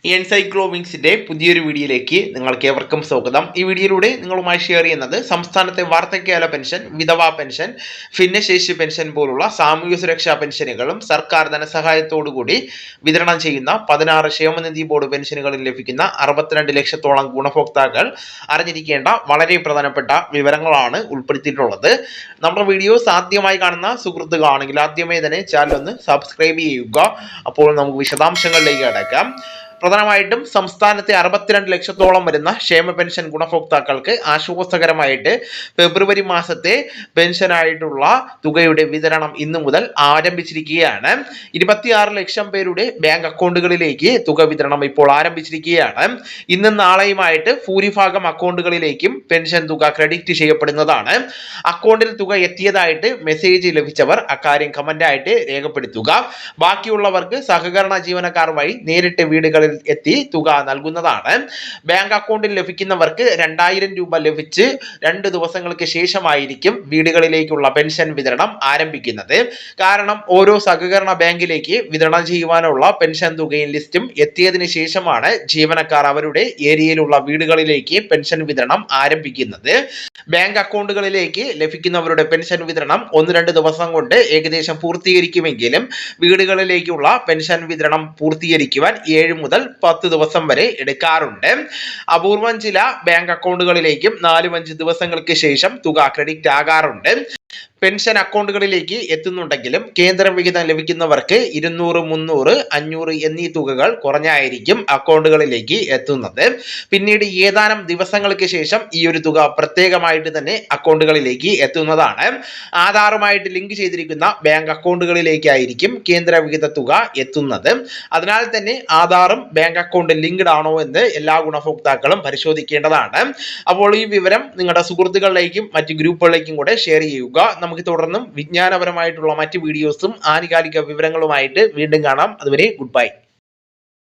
എൻസൈക്ലോവിങ്സിന്റെ പുതിയൊരു വീഡിയോയിലേക്ക് നിങ്ങൾക്ക് ഏവർക്കും സ്വാഗതം. ഈ വീഡിയോയിലൂടെ നിങ്ങളുമായി ഷെയർ ചെയ്യുന്നത് സംസ്ഥാനത്തെ വാർദ്ധക്യകാല പെൻഷൻ, വിധവാ പെൻഷൻ, ഭിന്നശേഷി പെൻഷൻ പോലുള്ള സാമൂഹ്യ സുരക്ഷാ പെൻഷനുകളും സർക്കാർ ധനസഹായത്തോടുകൂടി വിതരണം ചെയ്യുന്ന 16 ക്ഷേമനിധി ബോർഡ് പെൻഷനുകളിൽ ലഭിക്കുന്ന 62 ലക്ഷത്തോളം ഗുണഭോക്താക്കൾ അറിഞ്ഞിരിക്കേണ്ട വളരെ പ്രധാനപ്പെട്ട വിവരങ്ങളാണ് ഉൾപ്പെടുത്തിയിട്ടുള്ളത്. നമ്മുടെ വീഡിയോസ് ആദ്യമായി കാണുന്ന സുഹൃത്തുക്കളാണെങ്കിൽ ആദ്യമേ തന്നെ ചാനൽ ഒന്ന് സബ്സ്ക്രൈബ് ചെയ്യുക. അപ്പോൾ നമുക്ക് വിശദാംശങ്ങളിലേക്ക് കടക്കാം. പ്രധാനമായിട്ടും സംസ്ഥാനത്തെ 62 ലക്ഷത്തോളം വരുന്ന ക്ഷേമ പെൻഷൻ ഗുണഭോക്താക്കൾക്ക് ആശ്വാസകരമായിട്ട് ഫെബ്രുവരി മാസത്തെ പെൻഷനായിട്ടുള്ള തുകയുടെ വിതരണം ഇന്നു മുതൽ ആരംഭിച്ചിരിക്കുകയാണ്. 26 ലക്ഷം പേരുടെ ബാങ്ക് അക്കൗണ്ടുകളിലേക്ക് തുക വിതരണം ഇപ്പോൾ ആരംഭിച്ചിരിക്കുകയാണ്. ഇന്നും നാളെയുമായിട്ട് ഭൂരിഭാഗം അക്കൗണ്ടുകളിലേക്കും പെൻഷൻ തുക ക്രെഡിറ്റ് ചെയ്യപ്പെടുന്നതാണ്. അക്കൗണ്ടിൽ തുക എത്തിയതായിട്ട് മെസ്സേജ് ലഭിച്ചവർ അക്കാര്യം കമന്റായിട്ട് രേഖപ്പെടുത്തുക. ബാക്കിയുള്ളവർക്ക് സഹകരണ ജീവനക്കാർ വഴി നേരിട്ട് വീടുകളിൽ എത്തി തുക നൽകുന്നതാണ്. ബാങ്ക് അക്കൗണ്ടിൽ ലഭിക്കുന്നവർക്ക് 2000 രൂപ ലഭിച്ച് 2 ദിവസങ്ങൾക്ക് ശേഷമായിരിക്കും വീടുകളിലേക്കുള്ള പെൻഷൻ വിതരണം ആരംഭിക്കുന്നത്. കാരണം ഓരോ സഹകരണ ബാങ്കിലേക്ക് വിതരണം ചെയ്യുവാനുള്ള പെൻഷൻ തുകയും ലിസ്റ്റും എത്തിയതിനു ശേഷമാണ് ജീവനക്കാർ അവരുടെ ഏരിയയിലുള്ള വീടുകളിലേക്ക് പെൻഷൻ വിതരണം ആരംഭിക്കുന്നത്. ബാങ്ക് അക്കൗണ്ടുകളിലേക്ക് ലഭിക്കുന്നവരുടെ പെൻഷൻ വിതരണം 1-2 ദിവസം കൊണ്ട് ഏകദേശം പൂർത്തീകരിക്കുമെങ്കിലും വീടുകളിലേക്കുള്ള പെൻഷൻ വിതരണം പൂർത്തീകരിക്കുവാൻ 7 മുതൽ 10 ദിവസം വരെ എടുക്കാറുണ്ട്. അപൂർവം ചില ബാങ്ക് അക്കൗണ്ടുകളിലേക്കും 4-5 ദിവസങ്ങൾക്ക് ശേഷം തുക ക്രെഡിറ്റ് ആകാറുണ്ട്. പെൻഷൻ അക്കൗണ്ടുകളിലേക്ക് എത്തുന്നുണ്ടെങ്കിലും കേന്ദ്ര വിഹിതം ലഭിക്കുന്നവർക്ക് 200, 300, 500 എന്നീ തുകകൾ കുറഞ്ഞായിരിക്കും അക്കൗണ്ടുകളിലേക്ക് എത്തുന്നത്. പിന്നീട് ഏതാനും ദിവസങ്ങൾക്ക് ശേഷം ഈ ഒരു തുക പ്രത്യേകമായിട്ട് തന്നെ അക്കൗണ്ടുകളിലേക്ക് എത്തുന്നതാണ്. ആധാറുമായിട്ട് ലിങ്ക് ചെയ്തിരിക്കുന്ന ബാങ്ക് അക്കൗണ്ടുകളിലേക്കായിരിക്കും കേന്ദ്ര വിഹിത തുക എത്തുന്നത്. അതിനാൽ തന്നെ ആധാറും ബാങ്ക് അക്കൗണ്ട് ലിങ്ക്ഡ് ആണോ എന്ന് എല്ലാ ഗുണഭോക്താക്കളും പരിശോധിക്കേണ്ടതാണ്. അപ്പോൾ ഈ വിവരം നിങ്ങളുടെ സുഹൃത്തുക്കളിലേക്കും മറ്റ് ഗ്രൂപ്പുകളിലേക്കും കൂടെ ഷെയർ ചെയ്യുക. നമുക്ക് തുടർന്നും വിജ്ഞാനപരമായിട്ടുള്ള മറ്റ് വീഡിയോസും ആനുകാലിക വിവരങ്ങളുമായിട്ട് വീണ്ടും കാണാം. അതുവരെ ഗുഡ് ബൈ.